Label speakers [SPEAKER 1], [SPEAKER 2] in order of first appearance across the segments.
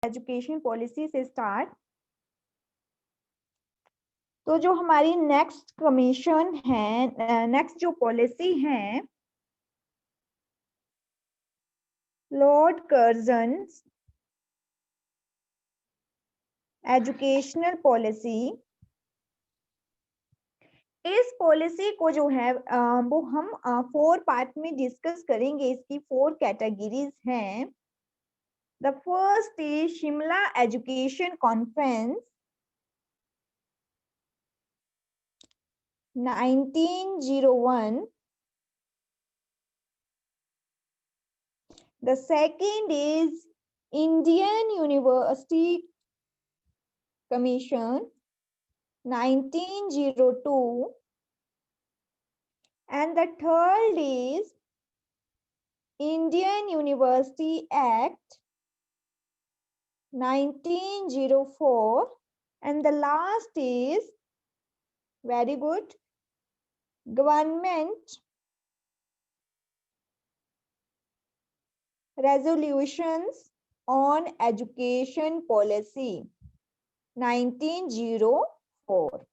[SPEAKER 1] Education policy से start. तो जो हमारी नेक्स्ट कमीशन है, नेक्स्ट जो पॉलिसी है, लॉर्ड कर्जन एजुकेशनल पॉलिसी। इस पॉलिसी को जो है वो हम 4 पार्ट में डिस्कस करेंगे। इसकी 4 कैटेगरीज हैं। The first is Shimla education conference 1901. The second is Indian University Commission 1902. And the third is Indian University Act 1904. And the last is, very good, Government Resolutions on Education Policy 1904.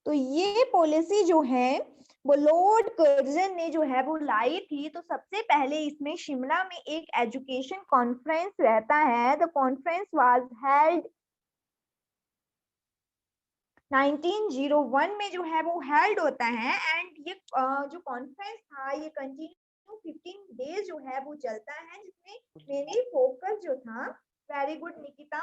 [SPEAKER 1] तो ये policy जो है वो Lord Curzon ने जो है वो लाई थी। तो सबसे पहले इसमें शिमला में एक एजुकेशन कॉन्फ्रेंस रहता है। द कॉन्फ्रेंस वाज हेल्ड 1901 में जो है वो हेल्ड होता है। एंड ये जो कॉन्फ्रेंस था ये कंटिन्यू 15 डेज जो है वो चलता है, जिसमें मेनली फोकस जो था, वेरी गुड निकिता,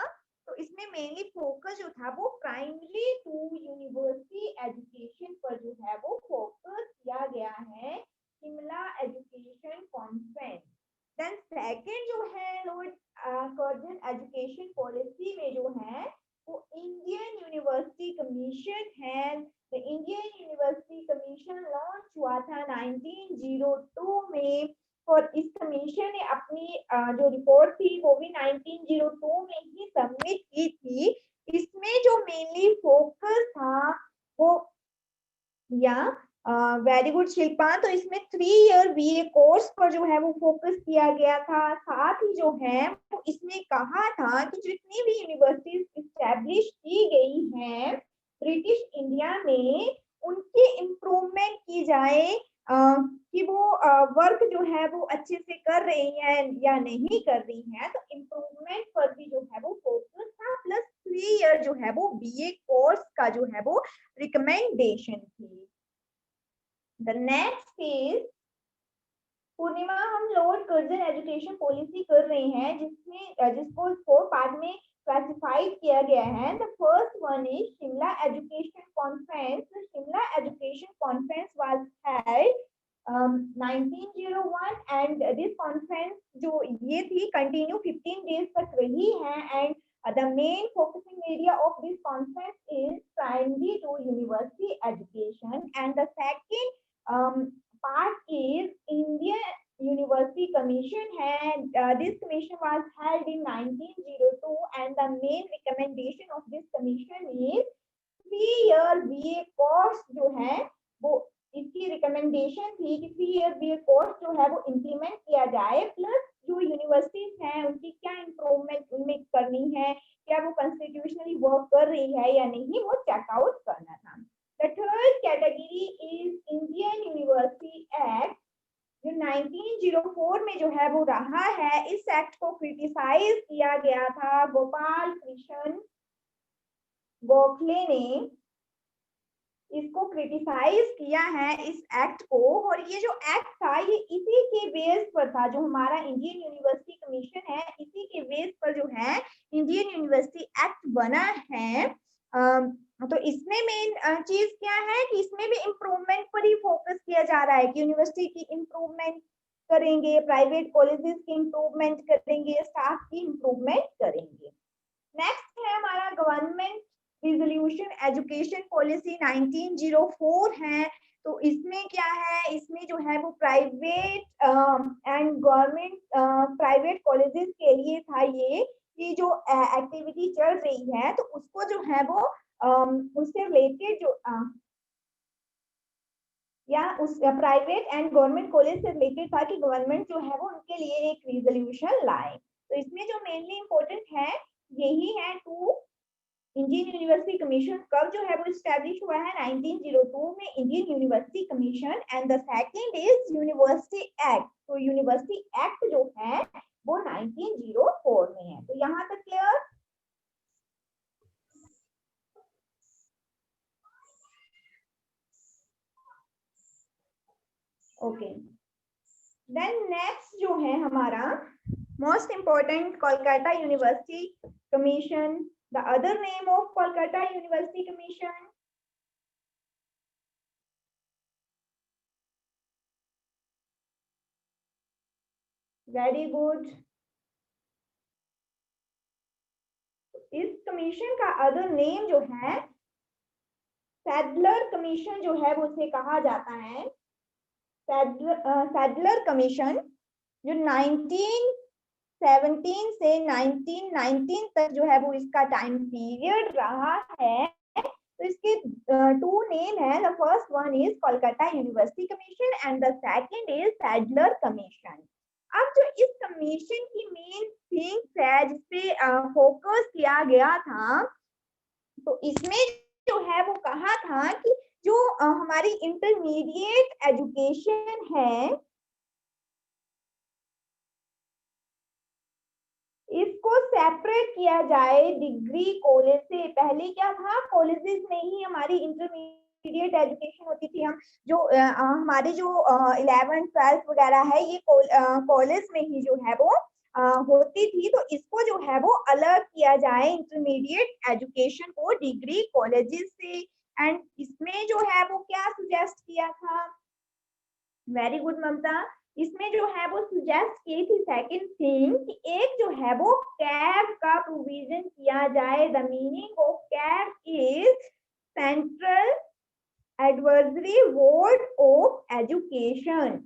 [SPEAKER 1] तो इसमें मेनली फोकस जो था वो प्राइमरी टू यूनिवर्सिटी एजुकेशन पर जो है वो फोकस किया गया है, Shimla education conference. Then second जो है लॉर्ड कर्जन एजुकेशन पॉलिसी में जो है वो इंडियन यूनिवर्सिटी कमीशन है। The Indian university commission launch हुआ था 1902 में। और इस कमीशन ने अपनी जो रिपोर्ट थी वो भी 1902 में ही सबमिट की थी। इसमें जो मेनली फोकस था वो, या वेरी गुड शिल्पा, तो इसमें 3 ईयर बीए कोर्स पर जो है वो फोकस किया गया था। साथ ही जो है वो इसमें कहा था कि जितनी भी यूनिवर्सिटीज इस्टेब्लिश की गई हैं ब्रिटिश इंडिया में, उनकी इम्प्रूवमेंट की जाए, कि वो वर्क जो है वो अच्छे से कर रही है या नहीं कर रही है। तो इम्प्रूवमेंट पर भी जो है वो फोकस था। प्लस 3 ईयर जो है वो बीए कोर्स का जो है वो रिकमेंडेशन थी। द नेक्स्ट इज पूर्णिमा, हम लॉर्ड कर्जन एजुकेशन पॉलिसी कर रहे हैं जिसमें जिसको 4 पार्ट में क्लासिफाइड किया गया है। The first one is Shimla education conference. Shimla education conference was held 1901 and this conference जो ये थी कंटिन्यू 15 डेज तक रही है। And the main focusing area of this conference is primary to university education. And the second part is Indian University Commission है। This commission was held in 1902 and the main recommendation of this commission is 3 year BA course जो है वो, इसकी recommendation थी कि 3 year BA course जो है वो इम्प्लीमेंट किया जाए। प्लस जो यूनिवर्सिटीज हैं उनकी क्या इम्प्रूवमेंट उनमें करनी है, क्या वो कॉन्स्टिट्यूशनली वर्क कर रही है या नहीं, वो चेकआउट करना था। The third category is Indian university act जो 1904 में जो है वो रहा है। इस एक्ट को क्रिटिसाइज किया गया था गोपाल कृष्ण गोखले ने, इसको क्रिटिसाइज किया है इस एक्ट को। और ये जो एक्ट था ये इसी के बेस पर था, जो हमारा इंडियन यूनिवर्सिटी कमीशन है इसी के बेस पर जो है इंडियन यूनिवर्सिटी एक्ट बना है। तो इसमें मेन चीज क्या है कि इसमें भी इम्प्रूवमेंट पर ही फोकस किया जा रहा है कि यूनिवर्सिटी की इम्प्रूवमेंट करेंगे, प्राइवेट कॉलेजेस की इम्प्रूवमेंट करेंगे, स्टाफ की इम्प्रूवमेंट करेंगे। नेक्स्ट है हमारा गवर्नमेंट रिजोल्यूशन एजुकेशन पॉलिसी 1904 है। तो इसमें क्या है, इसमें जो है वो private and government private colleges के लिए था ये जो एक्टिविटी चल रही है, तो उसको जो है वो उससे रिलेटेड जो या उस प्राइवेट एंड गवर्नमेंट कॉलेज से रिलेटेड था कि गवर्नमेंट जो है वो उनके लिए एक रिजोल्यूशन लाए। तो इसमें जो मेनली इंपॉर्टेंट है यही है टू इंडियन यूनिवर्सिटी कमीशन कब जो है वो स्टैब्लिश हुआ है 1902 में Indian university commission and the second is university act. तो यूनिवर्सिटी एक्ट जो है वो 1904 में है। तो यहाँ तक क्लियर। ओके देन नेक्स्ट जो है हमारा most important Kolkata university commission. The other name of Kolkata university commission. Very good. इस कमीशन का अदर नेम जो है सैडलर कमीशन जो है वो उसे कहा जाता है। सैडलर कमीशन जो 1917 से 1919 तक जो है वो इसका टाइम पीरियड रहा है। तो इसके टू नेम है। The first one is Kolkata university commission and the second is Sadler commission. अब जो इस कमीशन की मेन थिंग्स है जिसपे फोकस किया गया था, तो इसमें जो है वो कहा था कि जो हमारी इंटरमीडिएट एजुकेशन है इसको सेपरेट किया जाए डिग्री कॉलेज से। पहले क्या था, कॉलेजेस में ही हमारी इंटरमीडिएट एजुकेशन होती थी। हम जो हमारी जो 11th 12th वगैरह है ये कॉलेज में ही जो है वो होती थी। तो इसको जो है वो अलग किया जाए इंटरमीडिएट एजुकेशन को डिग्री कॉलेजेस से। एंड इसमें जो है वो क्या सुजेस्ट किया था, वेरी गुड ममता, इसमें जो है वो सुजेस्ट की थी सेकंड थिंग कि एक जो है वो कैब का प्रोविजन किया जाए। The meaning of cab is central advisory board of education.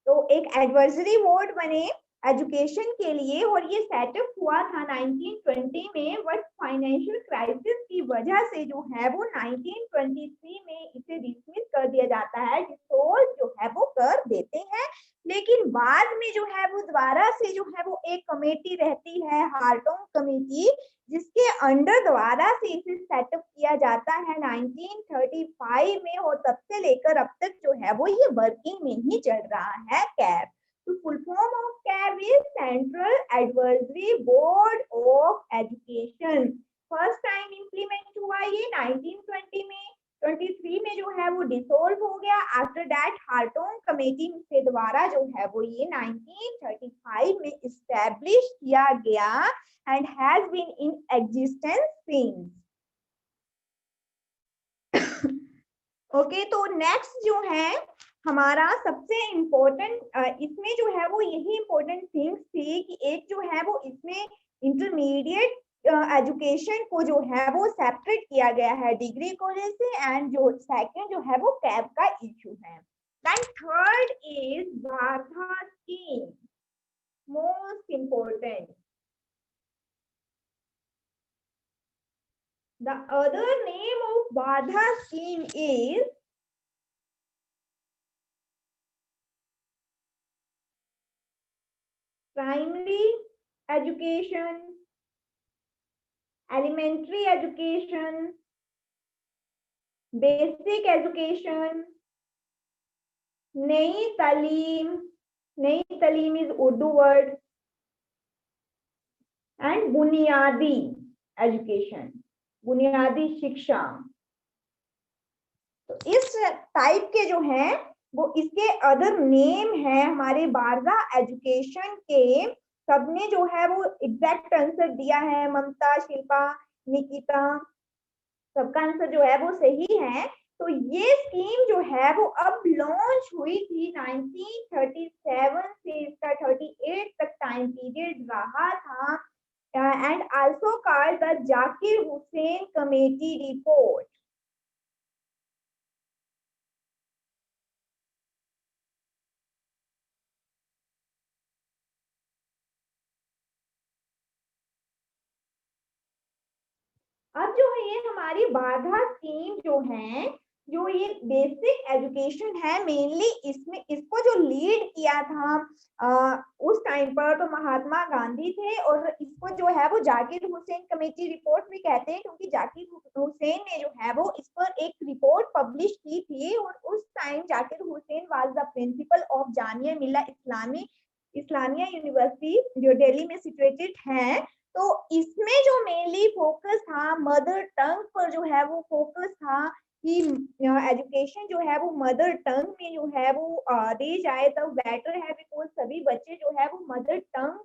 [SPEAKER 1] तो एक एडवाइजरी बोर्ड बने एजुकेशन के लिए और ये सेटअप हुआ था 1920 में। बट फाइनेंशियल क्राइसिस की वजह से जो है वो 1923 में इसे डिसमिस कर दिया जाता है, डिसोल्व जो है वो कर देते हैं। लेकिन बाद में जो है वो दोबारा से जो है वो एक कमेटी रहती है हार्टोंग कमेटी, जिसके अंडर दोबारा से इसे सेटअप किया जाता है 1935 में। और तब से लेकर अब तक जो है वो ये वर्किंग में ही चल रहा है कैब। तो full form of cab is central advisory board of education. First time implement हुआ ये 1920 में। 23 में जो है वो डिसोल्व हो गया। आफ्टर दैट हार्टोंग कमेटी से दोबारा जो है वो ये 1935 में इस्टेब्लिश किया गया and has been in existence since. Okay तो नेक्स्ट जो है हमारा सबसे इम्पोर्टेंट इसमें जो है वो यही इम्पोर्टेंट थिंग्स थी कि एक जो है वो इसमें इंटरमीडिएट एजुकेशन को जो है वो सेपरेट किया गया है डिग्री कॉलेज से। एंड जो सेकंड जो है वो कैब का इशू है। देन थर्ड इज बाधा scheme, most important. The other name of Badha scheme is primary education, elementary education, basic education, नई तालीम is Urdu word, and बुनियादी एजुकेशन, बुनियादी शिक्षा। तो इस टाइप के जो है वो इसके अदर नेम है हमारे बारगा एजुकेशन के। सबने जो है वो एग्जैक्ट आंसर दिया है, ममता, शिल्पा, निकिता, सबका आंसर जो है वो सही है। तो ये स्कीम जो है वो अब लॉन्च हुई थी 1937 से इसका 38 तक टाइम पीरियड रहा था। And also called the Zakir Hussain committee report. अब जो है ये हमारी बाधा स्कीम जो है जो ये बेसिक एजुकेशन है मेनली इसमें इसको जो लीड किया था उस टाइम पर तो महात्मा गांधी थे, और इसको जो है वो जाकिर हुसैन कमेटी रिपोर्ट भी कहते हैं, क्योंकि जाकिर हुसैन ने जो है वो इस पर एक रिपोर्ट पब्लिश की थी, और उस time Zakir Hussain was the principle of Jamia Millia Islamia university जो दिल्ली में सिचुएटेड है। तो इसमें जो मेनली फोकस था मदर टंग पर जो है वो फोकस था कि एजुकेशन जो है वो मदर टंग में जो है वो दी जाए तो बेटर है, बिकॉज सभी बच्चे जो है वो मदर टंग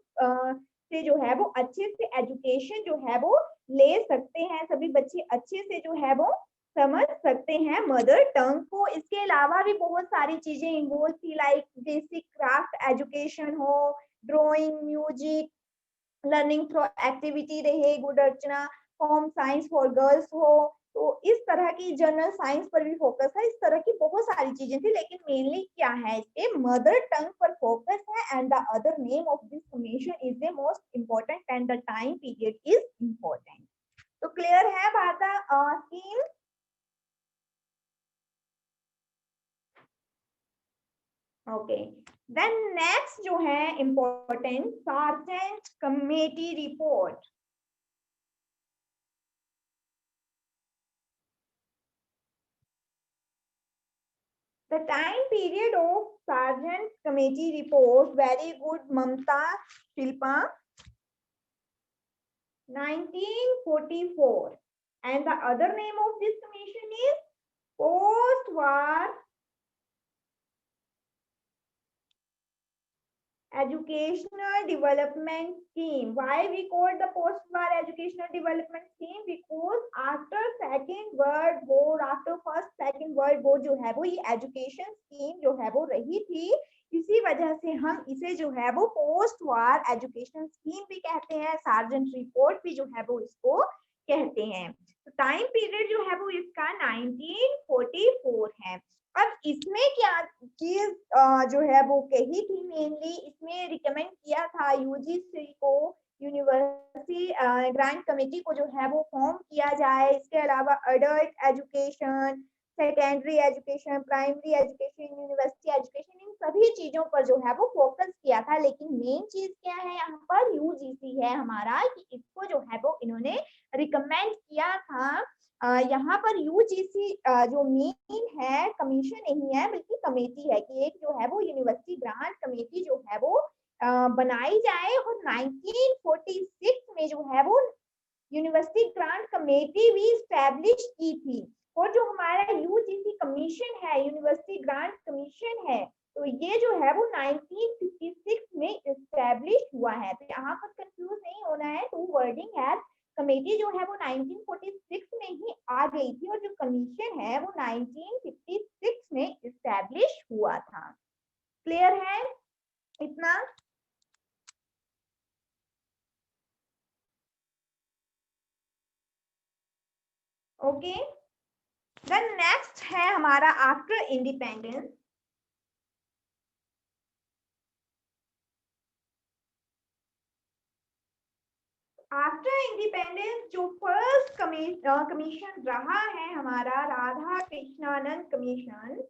[SPEAKER 1] से जो है वो अच्छे से एजुकेशन जो है वो ले सकते हैं, सभी बच्चे अच्छे से जो है वो समझ सकते हैं मदर टंग को। इसके अलावा भी बहुत सारी चीजें इन्वॉल्व थी, लाइक बेसिक क्राफ्ट एजुकेशन हो, drawing, music, learning through activity रहे, good Archana, home science for girls हो, तो इस तरह की जनरल साइंस पर भी फोकस है। इस तरह की बहुत सारी चीजें थी, लेकिन मेनली क्या है इसके मदर टंग पर फोकस है। And the other name of this commission is the most important and the time period is important. तो क्लियर है बात स्कीम? ओके, देन नेक्स्ट जो है important sergeant committee report. The time period of Sargent Committee report, very good, Mamta Shilpa, 1944. And the other name of this commission is Post-War Educational Development Scheme. Why we call the Post-War Educational Development Scheme? Because after Second World War, after First Second World War जो है वो ये education scheme जो है वो रही थी, इसी वजह से हम इसे जो है वो पोस्ट वार एजुकेशन स्कीम भी कहते हैं, सार्जेंट रिपोर्ट भी जो है वो इसको कहते हैं। तो टाइम पीरियड जो है वो इसका 1944 है। अब इसमें क्या चीज जो है वो कही थी, मेनली इसमें रिकमेंड किया था यूजीसी को, यूनिवर्सिटी ग्रांट कमेटी को जो है वो फॉर्म किया जाए। इसके अलावा adult education, secondary education, primary education, university education, इन सभी चीजों पर जो है वो फोकस किया था। लेकिन मेन चीज क्या है यहाँ पर, यूजीसी है हमारा, कि इसको जो है वो इन्होंने रिकमेंड किया था। यहाँ पर यूजीसी जो मेन है कमीशन नहीं है बल्कि कमेटी है, कि एक जो है वो यूनिवर्सिटी ग्रांट कमेटी जो है वो बनाई जाए। और 1946 में जो है वो यूनिवर्सिटी ग्रांट कमेटी भी स्टैब्लिश की थी। और जो हमारा यूजीसी कमीशन है, यूनिवर्सिटी ग्रांट कमीशन है, तो ये जो है वो 1956 में स्टैब्लिश हुआ है। तो यहाँ पर कंफ्यूज नहीं होना है, टू वर्डिंग है, कमेटी जो है वो 1946 में ही आ गई थी, और जो कमीशन है वो 1956 में स्टैब्लिश हुआ था। क्लियर है इतना? ओके, देन नेक्स्ट है हमारा आफ्टर इंडिपेंडेंस। आफ्टर इंडिपेंडेंस जो फर्स्ट कमीशन रहा है हमारा, Radha Krishnanand commission.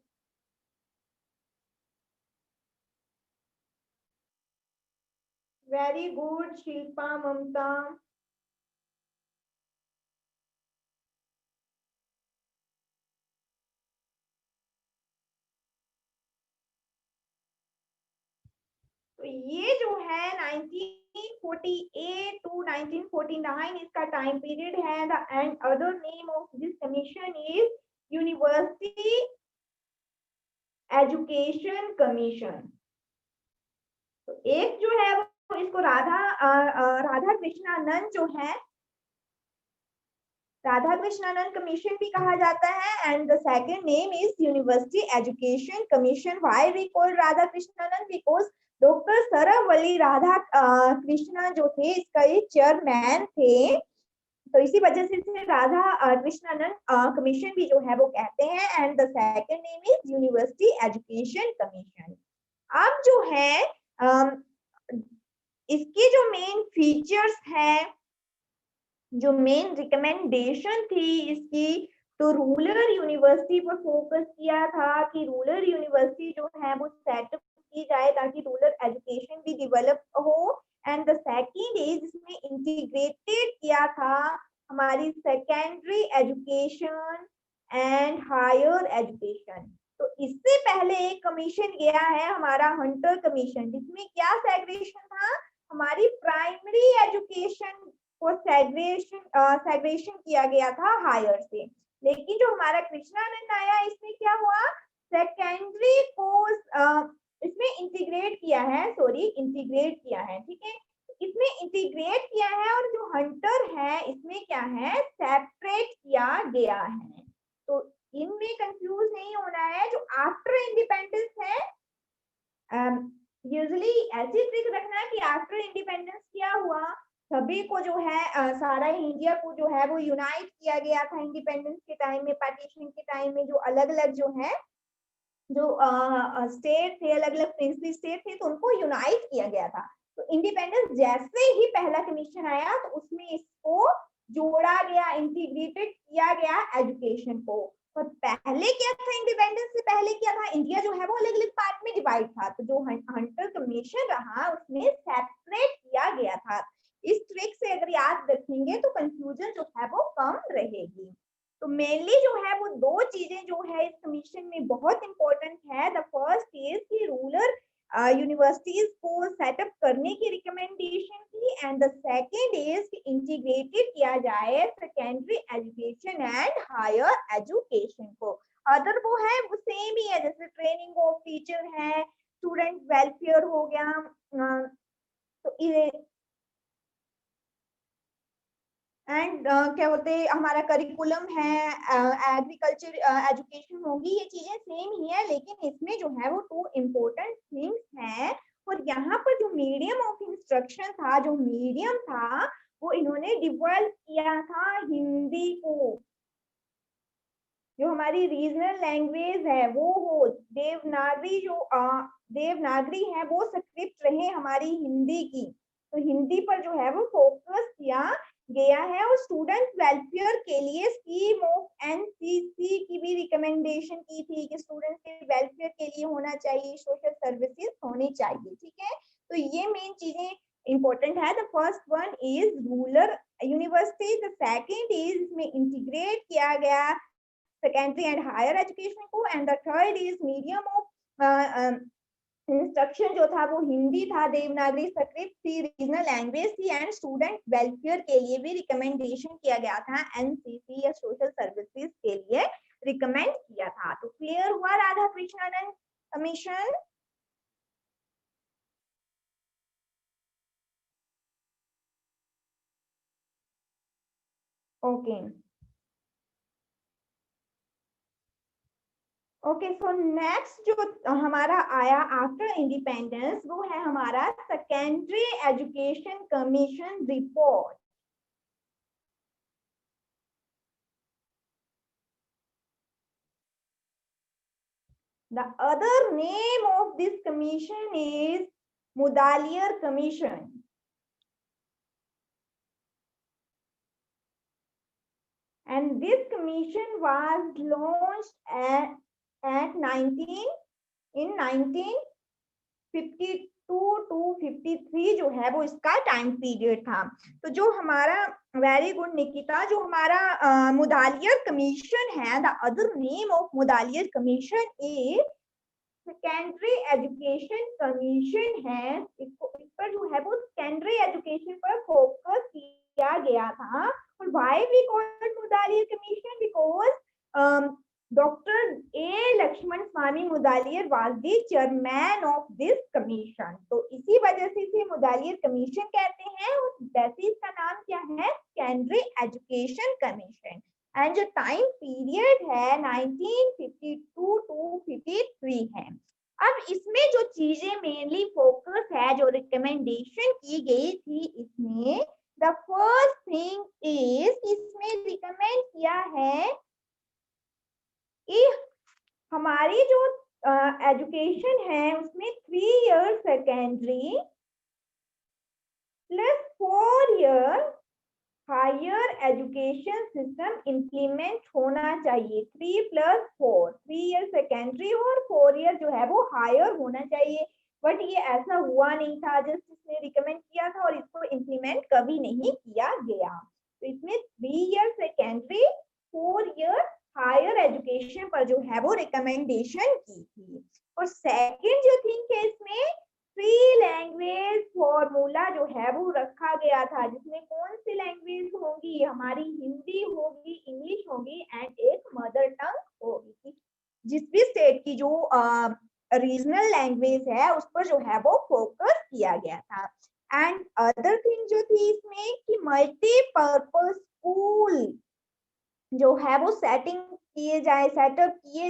[SPEAKER 1] Very good Shilpa, Mamta. तो ये जो है 1948 टू 1949 इसका टाइम पीरियड है। And other name of this commission is university education commission. तो एक जो है वो इसको राधा कृष्णानंद जो है, राधा कृष्णानंद कमीशन भी कहा जाता है। And the second name is university education commission. Why we call Radha Krishnanand? Because doctor Sarvepalli Radha Krishna जो थे इसका ये चेयरमैन थे, तो इसी वजह से इसे राधा कृष्णानंद कमीशन भी जो है वो कहते हैं। And the second name is university education commission. अब जो है इसके जो मेन फीचर्स हैं, जो मेन रिकमेंडेशन थी इसकी, तो रूरल यूनिवर्सिटी पर फोकस किया था कि रूरल यूनिवर्सिटी जो है वो सेटअप की जाए ताकि रूरल एजुकेशन भी डेवलप हो। एंड द सेकंड इज इसमें इंटीग्रेटेड किया था हमारी secondary education and higher education. तो इससे पहले एक कमीशन गया है हमारा हंटर कमीशन, जिसमें क्या सेग्रेगेशन था, हमारी प्राइमरी एजुकेशन को सेग्रेगेशन किया गया था हायर से। लेकिन जो हमारा कृष्णानंद आया इसमें क्या हुआ, सेकेंडरी को इसमें इंटीग्रेट किया है, इंटीग्रेट किया है, ठीक है, इसमें इंटीग्रेट किया है। और जो हंटर है इसमें क्या है, सेपरेट किया गया है। तो इनमें कंफ्यूज नहीं होना है। जो आफ्टर इंडिपेंडेंस है, यूजुअली ऐसी ट्रिक रखना कि आफ्टर इंडिपेंडेंस क्या हुआ, सभी को जो है सारा इंडिया को जो है वो यूनाइट किया गया था इंडिपेंडेंस के टाइम में, पार्टीशन के टाइम में। जो अलग अलग जो है जो स्टेट थे, अलग अलग प्रिंसली स्टेट थे, तो उनको यूनाइट किया गया था। तो इंडिपेंडेंस जैसे ही पहला कमीशन आया तो उसमें इसको जोड़ा गया, इंटीग्रेटेड किया गया एजुकेशन को। तो पहले क्या था, इंडिपेंडेंस से पहले क्या था, इंडिया जो है वो अलग अलग पार्ट में डिवाइड था। तो जो हंटर कमीशन रहा उसमें सेपरेट किया गया था। इस ट्रिक से अगर याद रखेंगे तो कंफ्यूजन जो है वो कम रहेगी। तो मेनली जो है वो दो चीजें जो है इस कमीशन में बहुत इंपॉर्टेंट है। द फर्स्ट इज कि रूरल यूनिवर्सिटीज को सेटअप करने की रिकमेंडेशन की, एंड द सेकंड इज कि इंटीग्रेटेड किया जाए secondary education and higher education को। अदर वो है वो सेम ही है, जैसे ट्रेनिंग ऑफ टीचर है, स्टूडेंट वेलफेयर हो गया, तो एंड क्या बोलते हैं हमारा करिकुलम है, एग्रीकल्चर एजुकेशन होगी, ये चीजें सेम ही है। लेकिन इसमें जो है वो टू इम्पोर्टेंट थिंग्स हैं। और यहाँ पर जो मीडियम ऑफ इंस्ट्रक्शन था, जो मीडियम था वो इन्होंने डेवलप किया था हिंदी को। जो हमारी रीजनल लैंग्वेज है वो हो देवनागरी, जो देवनागरी है वो स्क्रिप्ट रहे हमारी हिंदी की। तो हिंदी पर जो है वो फोकस किया गया है। और स्टूडेंट वेलफेयर के लिए स्कीम ऑफ एनसीसी की भी रिकमेंडेशन की थी कि स्टूडेंट के वेलफेयर के लिए होना चाहिए, सोशल सर्विसेज होनी चाहिए, ठीक है। तो ये मेन चीजें इंपॉर्टेंट है। The first one is rural university, the second is इसमें इंटीग्रेट किया गया सेकेंडरी एंड हायर एजुकेशन को, and the third is medium of instruction जो था वो हिंदी था, देवनागरी स्क्रिप्ट थी, रीजनल लैंग्वेज थी, एंड स्टूडेंट वेलफेयर के लिए भी रिकमेंडेशन किया गया था, एनसीसी या सोशल सर्विसेज के लिए रिकमेंड किया था। तो क्लियर हुआ Radha Krishnan commission? Okay okay, so next जो हमारा आया आफ्टर इंडिपेंडेंस वो है हमारा secondary education commission report. The other name of this commission is Mudaliar Commission. And this commission was launched at 1952 to 53 जो है वो इसका टाइम पीरियड था। तो जो हमारा वेरी गुड निकिता, जो हमारा मुदालियर कमीशन है, the other name of Mudaliar commission is secondary education commission है। इसको इस पर जो है वो सेकेंडरी एजुकेशन पर फोकस किया गया था। और why we call it Mudaliar commission, because doctor A Lakshman Swami Mudaliar was the chairman of this commission. तो इसी वजह से इसे मुदालियर कमीशन कहते हैं। और वैसे इसका नाम क्या है, सेकेंडरी एजुकेशन कमीशन। एंड जो टाइम पीरियड है 1952 टू 53 है। अब इसमें जो चीजें मेनली फोकस है, जो रिकमेंडेशन की गई थी इसमें, द फर्स्ट थिंग इज इसमें रिकमेंड किया है कि हमारी जो एजुकेशन है उसमें 3 year secondary plus 4 year higher education system implement होना चाहिए। 3+4, 3 ईयर सेकेंडरी और 4 ईयर जो है वो हायर होना चाहिए, बट ये ऐसा हुआ नहीं था, जस्ट इसने रिकमेंड किया था और इसको इम्प्लीमेंट कभी नहीं किया गया। तो इसमें 3 year secondary 4 year higher education पर जो है वो रिकमेंडेशन की थी। और सेकंड जो थिंग है इसमें 3 लैंग्वेज फॉर्मूला जो है वो रखा गया था, जिसमें कौन सी लैंग्वेज होगी, हमारी हिंदी होगी, इंग्लिश होगी एंड एक मदर टंग होगी। जिस भी स्टेट की जो रीजनल लैंग्वेज है उस पर जो है वो फोकस किया गया था। एंड अदर थिंग जो थी इसमें कि मल्टीपर्पज स्कूल जो है वो सेटअप किए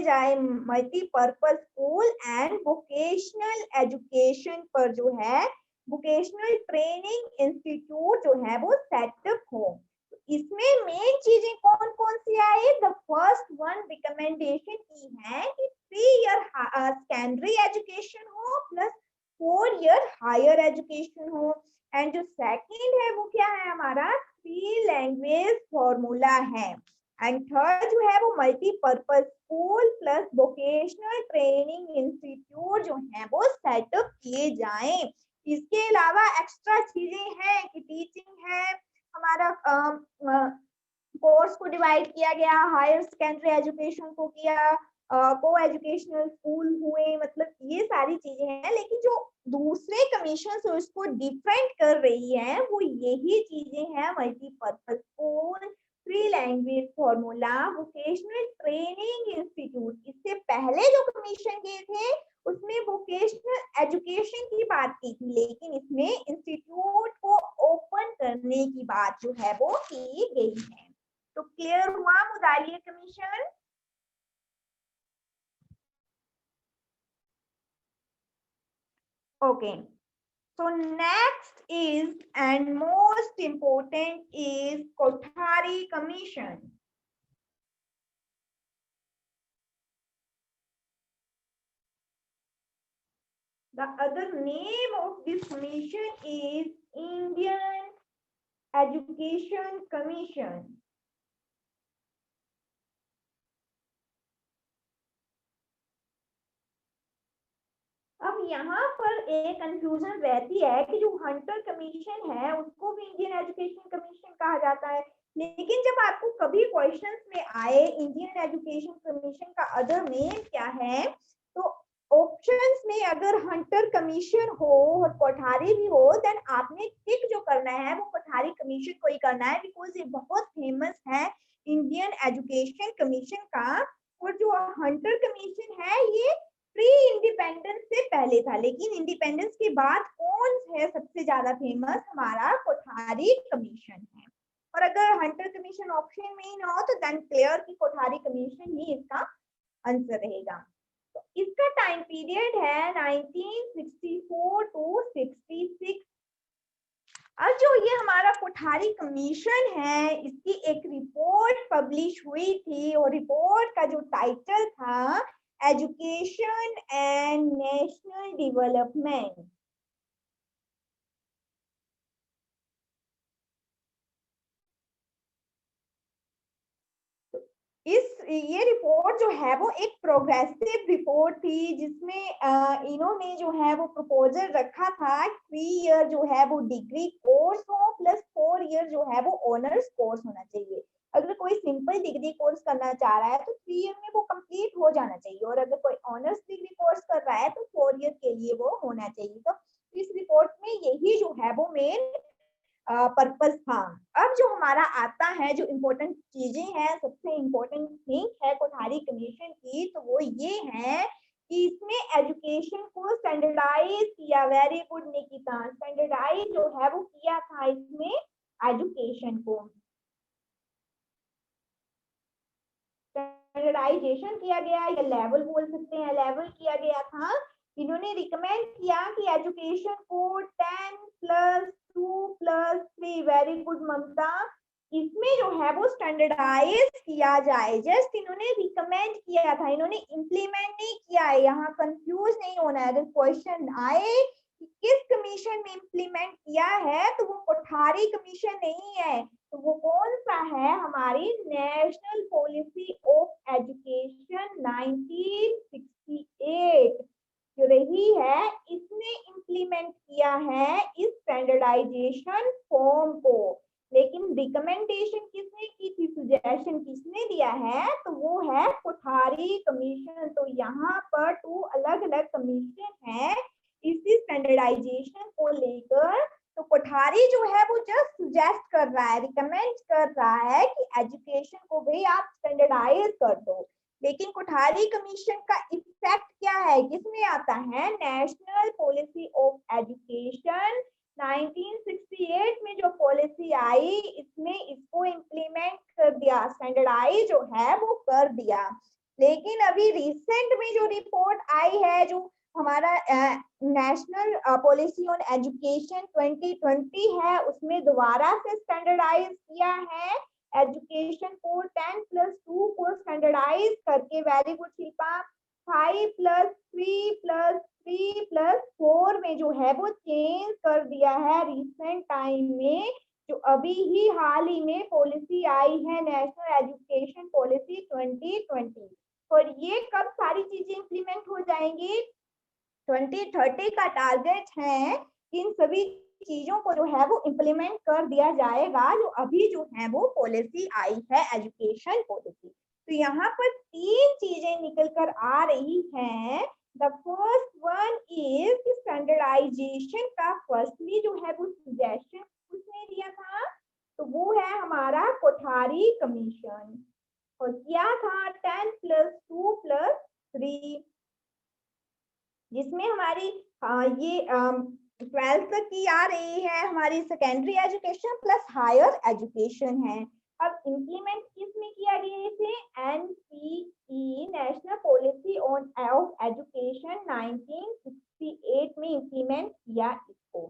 [SPEAKER 1] जाए multipurpose school and vocational education पर जो है वोकेशनल ट्रेनिंग इंस्टीट्यूट जो है वो सेटअप हो। इसमें मेन चीजें कौन कौन सी आई, द फर्स्ट वन रिकमेंडेशन की है कि 3 ईयर सेकेंडरी एजुकेशन हो प्लस 4 ईयर हायर एजुकेशन हो। एंड जो सेकंड है वो क्या है हमारा 3 लैंग्वेज फॉर्मूला है। एंड थर्ड जो है वो multipurpose school plus vocational training institute जो है वो सेटअप किए जाएं। इसके अलावा एक्स्ट्रा चीजें हैं कि टीचिंग है, हमारा कोर्स को डिवाइड किया गया, हायर सेकेंडरी एजुकेशन को किया, को एजुकेशनल स्कूल हुए, मतलब ये सारी चीजें हैं। लेकिन जो दूसरे कमीशन उसको डिफरेंट कर रही है वो यही चीजें हैं, multipurpose school, 3 language formula, vocational training institute. इससे पहले जो कमीशन गए थे उसमें वोकेशनल एजुकेशन की बात की थी, लेकिन इसमें इंस्टीट्यूट को ओपन करने की बात जो है वो की गई है। तो क्लियर हुआ मुदालिया commission? Okay, so next is and most important is Kothari Commission. The other name of this commission is Indian Education Commission. अब यहाँ पर एक कंफ्यूजन रहती है कि जो हंटर कमीशन है उसको भी इंडियन एजुकेशन कमीशन कहा जाता है, लेकिन जब आपको कभी क्वेश्चंस में आए इंडियन एजुकेशन कमीशन का अदर नेम क्या है, तो ऑप्शंस में अगर हंटर कमीशन हो और कोठारी भी हो, देन आपने टिक जो करना है वो कोठारी कमीशन को ही करना है, बिकॉज ये बहुत फेमस है इंडियन एजुकेशन कमीशन का। और जो हंटर कमीशन है ये प्री इंडिपेंडेंस से पहले था, लेकिन इंडिपेंडेंस के बाद कौन है सबसे ज्यादा फेमस, हमारा कोठारी कमीशन है। और अगर हंटर कमीशन ऑप्शन में ही ना हो तो देन क्लियर की कोठारी कमीशन ही इसका आंसर रहेगा। तो इसका टाइम पीरियड है 1964 to 66। अब जो ये हमारा कोठारी कमीशन है इसकी एक रिपोर्ट पब्लिश हुई थी और रिपोर्ट का जो टाइटल था एजुकेशन एंड नेशनल डेवलपमेंट। ये रिपोर्ट जो है वो एक प्रोग्रेसिव रिपोर्ट थी, जिसमें इन्होंने जो है वो प्रपोजल रखा था 3 ईयर जो है वो डिग्री कोर्स हो प्लस 4 ईयर जो है वो ऑनर्स कोर्स होना चाहिए। अगर कोई सिंपल डिग्री कोर्स करना चाह रहा है तो 3 ईयर में वो कंप्लीट हो जाना चाहिए, और अगर कोई ऑनर्स डिग्री कोर्स कर रहा है तो 4 ईयर के लिए वो होना चाहिए। तो इस रिपोर्ट में यही जो है वो मेन पर्पस था। अब जो हमारा आता है जो इम्पोर्टेंट चीजें हैं, सबसे इम्पोर्टेंट थिंग है कोठारी कमीशन की, तो वो ये है कि इसमें एजुकेशन को स्टैंडर्डाइज किया। वेरी गुड निकिता, स्टैंडर्डाइज जो है वो किया था इसमें एजुकेशन को, स्टैंडर्डाइजेशन किया गया या लेवल बोल सकते हैं, लेवल किया गया था। इन्होंने रिकमेंड किया कि एजुकेशन को 10+2+3, वेरी गुड ममता, इसमें जो है वो स्टैंडर्डाइज किया जाए। जस्ट इन्होंने रिकमेंड किया था, इन्होंने इम्प्लीमेंट नहीं किया है। यहाँ कंफ्यूज नहीं होना है, अगर क्वेश्चन आए कि किस कमीशन में इम्प्लीमेंट किया है, तो वो कोठारी कमीशन नहीं है, तो वो कौन सा है, हमारी नेशनल पॉलिसी ऑफ एजुकेशन 1968 जो रही है, इसने इम्प्लीमेंट किया है इस स्टैंडर्डाइजेशन फॉर्म को। लेकिन रिकमेंडेशन किसने की थी, सजेशन किसने दिया है, तो वो है कोठारी कमीशन। तो यहाँ पर 2 अलग अलग कमीशन है इसी स्टैंडर्डाइजेशन को लेकर। तो कोठारी जो है वो जस्ट सजेस्ट कर रहा है, रिकमेंड कर रहा है कि एजुकेशन को भी आप स्टैंडर्डाइज कर दो। लेकिन कोठारी कमीशन का इफेक्ट क्या है, किसमें आता है, नेशनल पॉलिसी ऑफ एजुकेशन 1968 में जो पॉलिसी आई, इसमें इसको इम्प्लीमेंट कर दिया, स्टैंडर्डाइज जो है वो कर दिया। लेकिन अभी रिसेंट में जो रिपोर्ट आई है, जो हमारा नेशनल पॉलिसी ऑन एजुकेशन 2020 है, उसमें दोबारा से स्टैंडर्डाइज किया है एजुकेशन को 10+2 को स्टैंडर्डाइज करके। Very good Shilpa. 5+3+3+4 में जो है वो चेंज कर दिया है रिसेंट टाइम में, जो अभी ही हाल ही में पॉलिसी आई है नेशनल एजुकेशन पॉलिसी 2020। और ये कब सारी चीजें इंप्लीमेंट हो जाएंगी, 2030 का टारगेट है कि इन सभी चीजों को जो है वो इम्प्लीमेंट कर दिया जाएगा, जो अभी जो है वो पॉलिसी आई है एजुकेशन पॉलिसी। तो यहाँ पर 3 चीजें निकल कर आ रही हैं। The first one is standardisation का फर्स्टली जो है वो सजेशन उसने दिया था, तो वो है हमारा कोठारी कमीशन। और क्या था, 10+2+3, जिसमें हमारी ये 12th तक की आ रही है हमारी secondary education plus higher education है। अब इम्प्लीमेंट किसमें किया गया इसे, NPE national policy on of education 1968 में इम्प्लीमेंट किया इसको।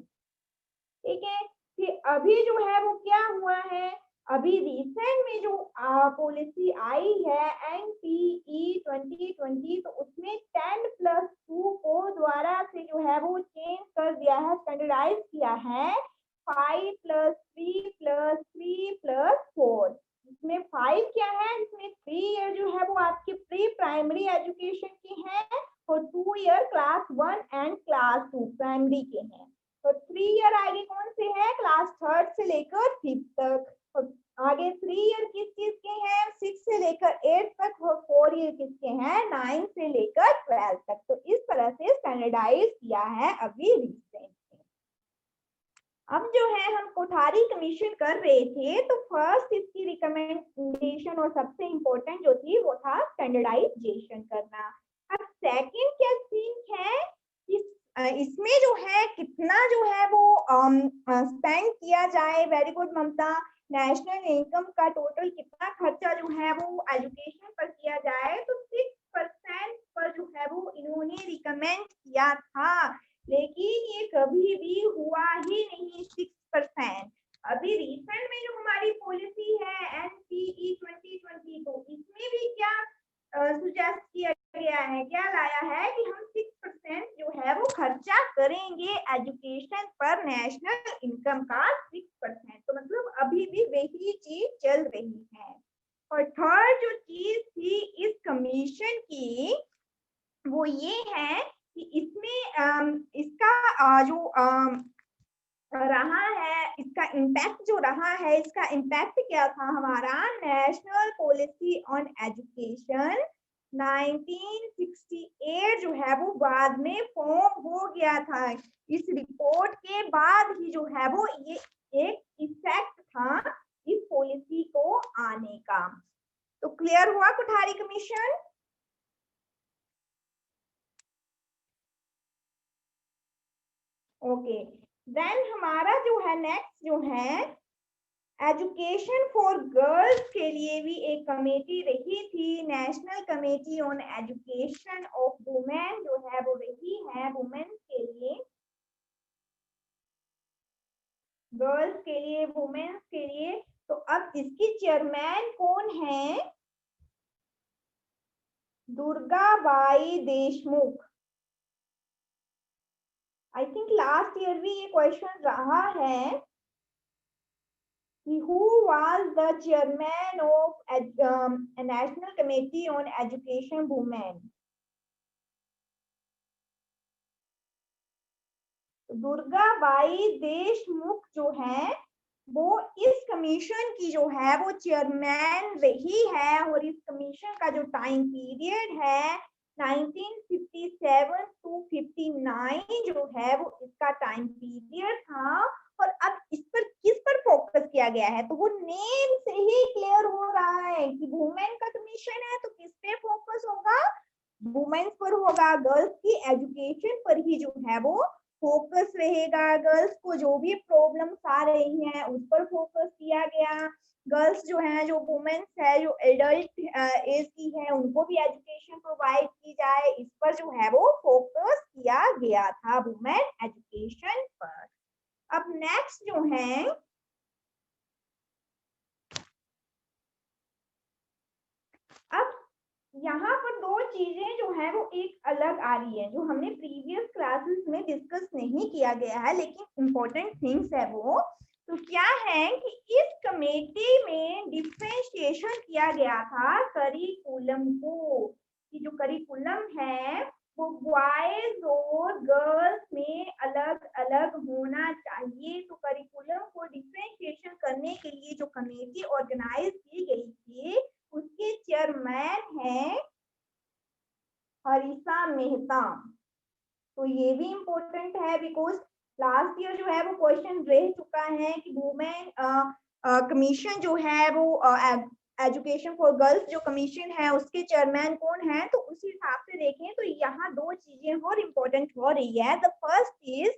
[SPEAKER 1] ठीक है, फिर अभी जो है वो क्या हुआ है, अभी रिसेंट में जो पॉलिसी आई है एनपीई 2020, तो उसमें 10+2 को द्वारा से जो है वो चेंज कर दिया है, स्टैंडर्डाइज किया है 5+3+3+4। इसमें 5 क्या है, इसमें 3 ईयर जो है वो आपकी प्री प्राइमरी एजुकेशन की है, और 2 year class 1 and class 2 primary के हैं। तो 3 ईयर आगे कौन से हैं, क्लास 3rd से लेकर 5th तक। और आगे 3 ईयर किस चीज के हैं, 6 से लेकर 8 तक, और 4 ईयर किसके हैं, 9 से लेकर 12 तक। तो इस तरह से स्टैंडर्डाइज किया है अभी रिसेंट में। अब जो है हम कोठारी कमीशन कर रहे थे, तो फर्स्ट इसकी रिकमेंडेशन और सबसे इम्पोर्टेंट जो थी वो था स्टैंडर्डाइजेशन करना। अब सेकंड क्या सीन है, इसमें जो है कितना जो है वो स्पेंड किया जाए। वेरी गुड ममता। नेशनल इनकम का टोटल कितना खर्चा जो है वो एजुकेशन पर किया जाए, तो 6% पर जो है वो इन्होंने रिकमेंड किया था, लेकिन ये कभी भी हुआ ही नहीं 6%। अभी रिसेंट में जो हमारी पॉलिसी है एनपीई 2020, तो इसमें भी क्या सुजेस्ट किया गया है, क्या लाया है कि हम 6% जो है वो खर्चा करेंगे एजुकेशन पर, नेशनल इनकम का 6%। तो मतलब अभी भी वही चीज चल रही है। और थर्ड जो चीज थी इस कमीशन की, वो ये है कि इसमें इसका जो रहा है, इसका इम्पैक्ट जो रहा है, इसका इम्पैक्ट क्या था हमारा, नेशनल पॉलिसी ऑन एजुकेशन 1968 जो है वो बाद में फॉर्म हो गया था। इस रिपोर्ट के बाद ही जो है वो ये एक इफेक्ट था इस पॉलिसी को आने का। तो क्लियर हुआ कोठारी कमीशन। ओके, देन हमारा जो है नेक्स्ट जो है एजुकेशन फॉर गर्ल्स के लिए भी एक कमेटी रही थी, national committee on education of women जो है वो रही है वुमेन के लिए, गर्ल्स के लिए, वुमेन के लिए। तो अब इसकी चेयरमैन कौन है, Durgabai Deshmukh. I think last year भी ये क्वेश्चन रहा है कि who was the chairman of a national committee on education women? Durgabai Deshmukh जो है वो इस कमीशन की जो है वो चेयरमैन रही है, और इस कमीशन का जो टाइम पीरियड है 1957 टू 59 जो है वो इसका टाइम पीरियड था। और अब इस पर किस पर फोकस किया गया है, तो वो नेम से ही क्लियर हो रहा है कि वुमेन का कमीशन है, तो किस पे फोकस होगा, वुमेन्स पर होगा, गर्ल्स की एजुकेशन पर ही जो है वो फोकस रहेगा। गर्ल्स को जो भी प्रॉब्लम्स आ रही हैं उस पर फोकस किया गया। गर्ल्स जो है, जो वुमेन्स है, जो एडल्ट एज की है, उनको भी एजुकेशन प्रोवाइड की जाए, इस पर जो है वो फोकस किया गया था, वुमेन एजुकेशन पर। अब नेक्स्ट जो है, अब यहाँ पर दो चीजें जो है वो एक अलग आ रही है, जो हमने प्रीवियस क्लासेस में डिस्कस नहीं किया गया है, लेकिन इम्पोर्टेंट थिंग्स है वो। तो क्या है कि इस कमेटी में डिफरेंशिएशन किया गया था करिकुलम को, कि जो करिकुलम है वो बॉयज और गर्ल्स में अलग अलग होना चाहिए। तो करिकुलम को डिफरेंशिएशन करने के लिए जो कमेटी ऑर्गेनाइज की गई थी उसके चेयरमैन हैं हरीसा मेहता। तो ये भी इम्पोर्टेंट है, बिकॉज लास्ट ईयर जो है वो क्वेश्चन रह चुका है कि वुमेन कमीशन जो है वो एजुकेशन फॉर गर्ल्स जो कमीशन है उसके चेयरमैन कौन है। तो उसी हिसाब से देखें तो यहाँ दो चीजें और इम्पोर्टेंट हो रही है। द फर्स्ट इज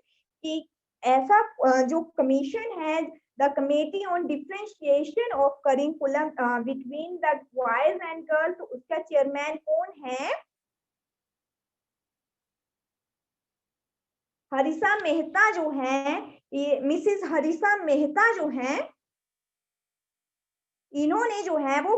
[SPEAKER 1] कि ऐसा जो कमीशन है, the committee on differentiation of curriculum between the boys and girls, तो उसका चेयरमैन कौन है, हरीसा मेहता जो है। ये मिसिस हरीसा मेहता जो है, इन्होंने जो है वो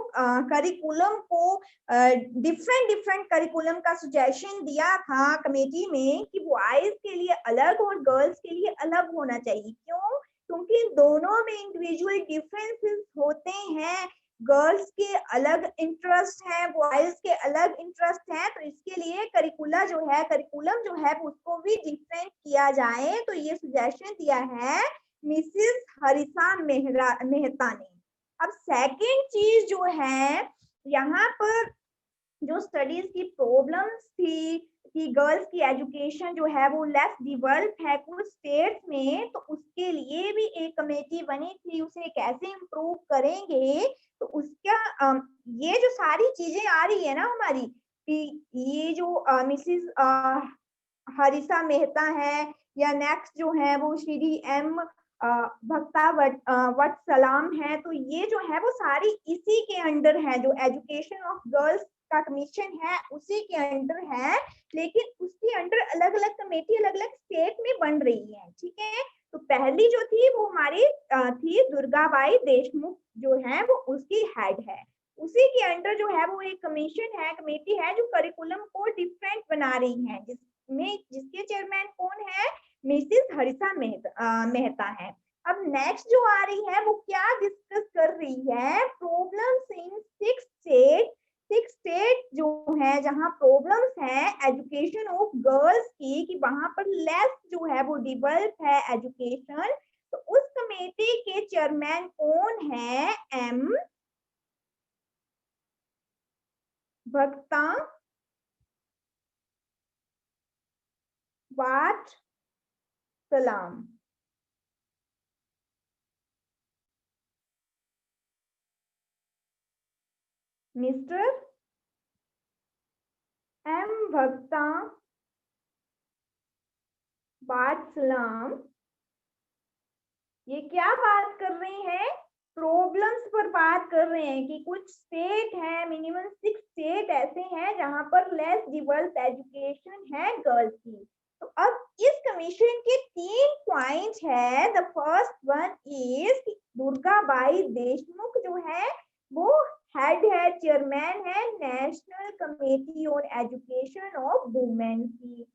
[SPEAKER 1] करिकुलम को डिफरेंट डिफरेंट करिकुलम का सजेशन दिया था कमेटी में कि बॉयज के लिए अलग और गर्ल्स के लिए अलग होना चाहिए। क्यों? क्योंकि दोनों में इंडिविजुअल डिफरेंसेस होते हैं, गर्ल्स के अलग इंटरेस्ट है, बॉयज के अलग इंटरेस्ट है। तो इसके लिए करिकुला जो है, करिकुलम जो है उसको भी डिफरेंट किया जाए। तो ये सजेशन दिया है मिसिस हरीसा मेहता ने। अब सेकंड चीज जो है, यहाँ पर जो स्टडीज की प्रॉब्लम्स थी कि गर्ल्स की एजुकेशन जो है वो लेस डेवलप है कुछ स्टेट्स में, तो उसके लिए भी एक कमेटी बनी थी, उसे कैसे इम्प्रूव करेंगे। तो उसका ये जो सारी चीजें आ रही है ना हमारी, कि ये जो मिसिस हरीसा मेहता है, या नेक्स्ट जो है वो श्री एम भक्ता वट सलाम है, तो ये जो है वो सारी इसी के अंडर है, जो एजुकेशन ऑफ गर्ल्स का कमीशन है उसी के अंडर है। लेकिन उसके अंडर अलग अलग कमेटी अलग अलग स्टेट में बन रही है, ठीक है। तो पहली जो थी वो हमारी थी दुर्गाबाई देशमुख जो है वो उसकी हेड है, उसी के अंडर जो है वो एक कमीशन है, कमेटी है जो करिकुलम को डिफरेंट बना रही है, जिसमें जिसके चेयरमैन कौन है, मिसिस हरीसा मेहता है। अब नेक्स्ट जो आ रही है वो क्या डिस्कस कर रही है, प्रॉब्लम्स इन सिक्स स्टेट जो है जहां प्रॉब्लम्स है एजुकेशन ऑफ गर्ल्स की, कि वहां पर लेस जो है वो डेवलप है एजुकेशन। तो उस कमेटी के चेयरमैन कौन है, एम भक्ता वाट सलाम। मिस्टर एम भक्ता वाट सलाम ये क्या बात कर रहे हैं, प्रॉब्लम्स पर बात कर रहे हैं कि कुछ स्टेट है, मिनिमम 6 स्टेट ऐसे हैं जहां पर लेस डेवलप्ड एजुकेशन है गर्ल्स की। तो अब इस कमीशन के 3 पॉइंट है। The first one is Durgabai Deshmukh जो है वो हेड है, चेयरमैन है national committee on education of women की।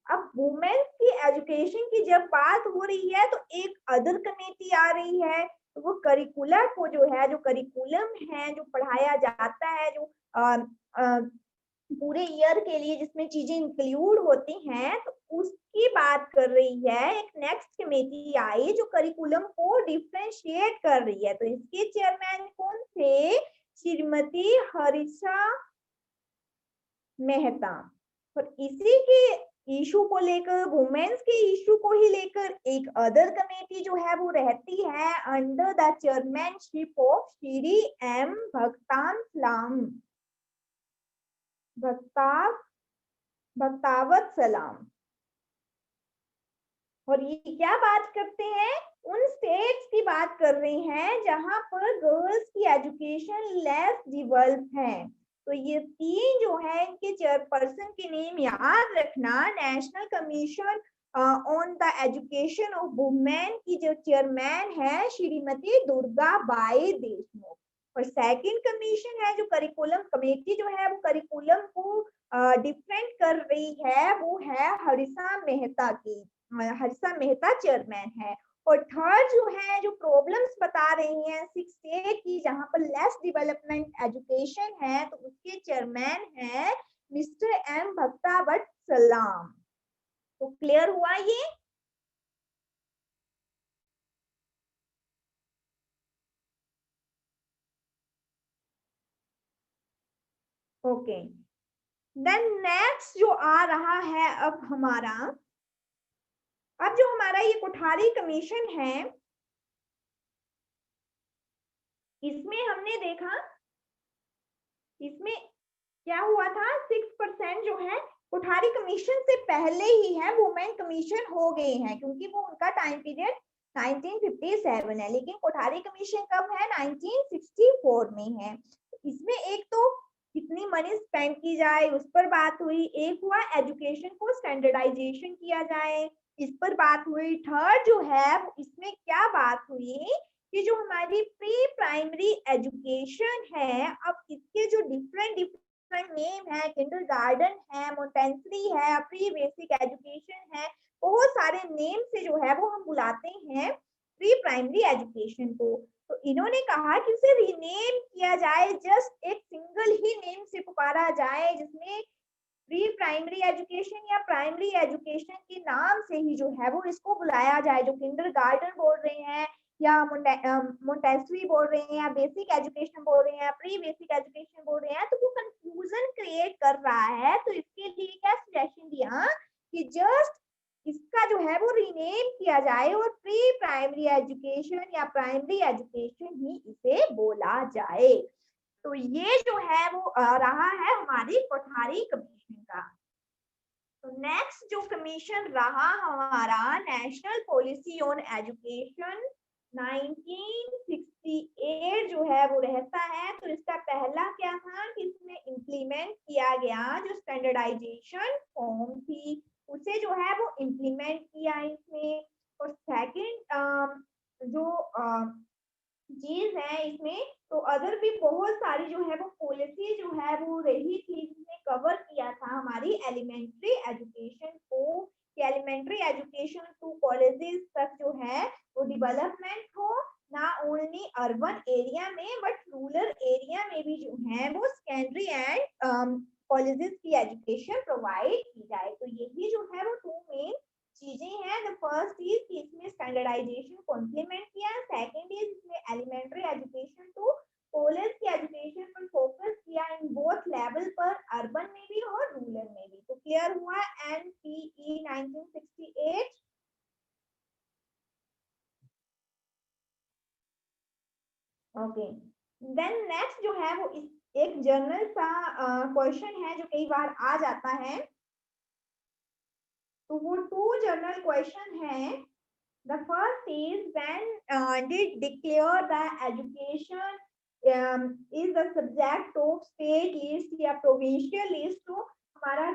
[SPEAKER 1] अब वुमेन्स की एजुकेशन की जब बात हो रही है तो एक अदर कमेटी आ रही है, तो वो करिकुला को जो है, जो करिकुलम है, जो पढ़ाया जाता है, जो पूरे ईयर के लिए जिसमें चीजें इंक्लूड होती हैं, तो उसकी बात कर रही है। एक नेक्स्ट कमेटी आई जो करिकुलम को डिफरेंशिएट कर रही है। तो इसके चेयरमैन कौन थे? श्रीमती हरीशा मेहता। और इसी के इशू को लेकर, वुमेन्स के इशू को ही लेकर एक अदर कमेटी जो है वो रहती है under the chairmanship of Shri M Bhaktawat Salam. और ये क्या बात करते हैं? उन स्टेट्स की बात कर रहे हैं जहां पर गर्ल्स की एजुकेशन लेस डेवलप है। तो ये तीन जो है इनके चेयरपर्सन के नेम याद रखना। National commission on the education of women की जो चेयरमैन है श्रीमती दुर्गा बाई देशमुख। और सेकंड कमीशन है जो करिकुलम कमेटी जो है वो करिकुलम को डिफरेंट कर रही है, वो है हरीशा मेहता की। हर्षा मेहता चेयरमैन है। और थर्ड जो है, जो प्रॉब्लम्स बता रही हैं 6A की, जहां पर लेस डेवलपमेंट एजुकेशन है, तो उसके चेयरमैन है मिस्टर एम भक्तावत सलाम। तो क्लियर हुआ ये? ओके। देन नेक्स्ट जो आ रहा है अब हमारा, अब जो हमारा ये कोठारी कमीशन है, इसमें हमने देखा, इसमें क्या हुआ था, 6% जो है कोठारी कमीशन से पहले ही है वुमेन कमीशन हो गए हैं, क्योंकि वो उनका टाइम पीरियड 1957 है। लेकिन कोठारी कमीशन कब है? 1964 में है। इसमें एक तो कितनी मनी स्पेंड की जाए उस पर बात हुई, एक हुआ एजुकेशन को स्टैंडर्डाइजेशन किया जाए, इस पर बात हुई। थर्ड जो है इसमें क्या बात हुई कि जो हमारी प्री प्राइमरी एजुकेशन है, अब इसके जो डिफरेंट नेम है, किंडरगार्टन है, मोंटेसरी है, प्री बेसिक एजुकेशन है, बहुत सारे नेम से जो है वो हम बुलाते हैं प्री प्राइमरी एजुकेशन को। तो इन्होंने कहा कि उसे रीनेम किया जाए, जस्ट एक सिंगल ही नेम से पुकारा जाए, जिसमें प्री प्राइमरी एजुकेशन या प्राइमरी एजुकेशन के नाम से ही जो है वो इसको बुलाया जाए। जो किंडरगार्टन बोल रहे हैं या मोंटेसरी बोल रहे हैं या बेसिक एजुकेशन बोल रहे हैं, प्री बेसिक एजुकेशन बोल रहे हैं, तो वो कंफ्यूजन क्रिएट कर रहा है। तो इसके लिए क्या सजेशन दिया कि जस्ट इसका जो है वो रीनेम किया जाए और प्री प्राइमरी एजुकेशन या प्राइमरी एजुकेशन ही इसे बोला जाए। तो ये जो है वो रहा है हमारी कोठारी कमीशन का। तो नेक्स्ट जो कमीशन रहा हमारा नेशनल पॉलिसी ऑन एजुकेशन 1968 जो है वो रहता है। तो इसका पहला क्या था कि इसमें इम्प्लीमेंट किया गया जो स्टैंडर्डाइजेशन फॉर्म थी, उसे जो है वो इम्प्लीमेंट किया इसमें। और सेकंड जो चीज है इसमें, तो अदर भी बहुत सारी जो है वो पॉलिसी जो है वो रही थी, जिसने कवर किया था हमारी एलिमेंट्री एजुकेशन को, कि एलिमेंट्री एजुकेशन टू कॉलेजेस तक जो है वो डेवलपमेंट हो, ना ओनली अर्बन एरिया में बट रूरल एरिया में भी जो है वो सेकेंडरी एंड कॉलेजेस की एजुकेशन प्रोवाइड की जाए। तो यही जो है वो टू मेन चीजें हैं। द फर्स्ट इज कि इसमें स्टैंडर्डाइजेशन को इम्प्लीमेंट किया, सेकंड इज इसमें एलिमेंट्री एजुकेशन टू कॉलेज की एजुकेशन पर फोकस किया इन बोथ लेवल पर, अर्बन में भी और रूरल में भी। तो क्लियर हुआ एनपीई 1968। ओके। देन नेक्स्ट जो है वो एक जनरल सा क्वेश्चन है जो कई बार आ जाता है। तो वो टू जनरल क्वेश्चन है। The first is when did declare the education is the subject of state list या provincial list। तो हमारा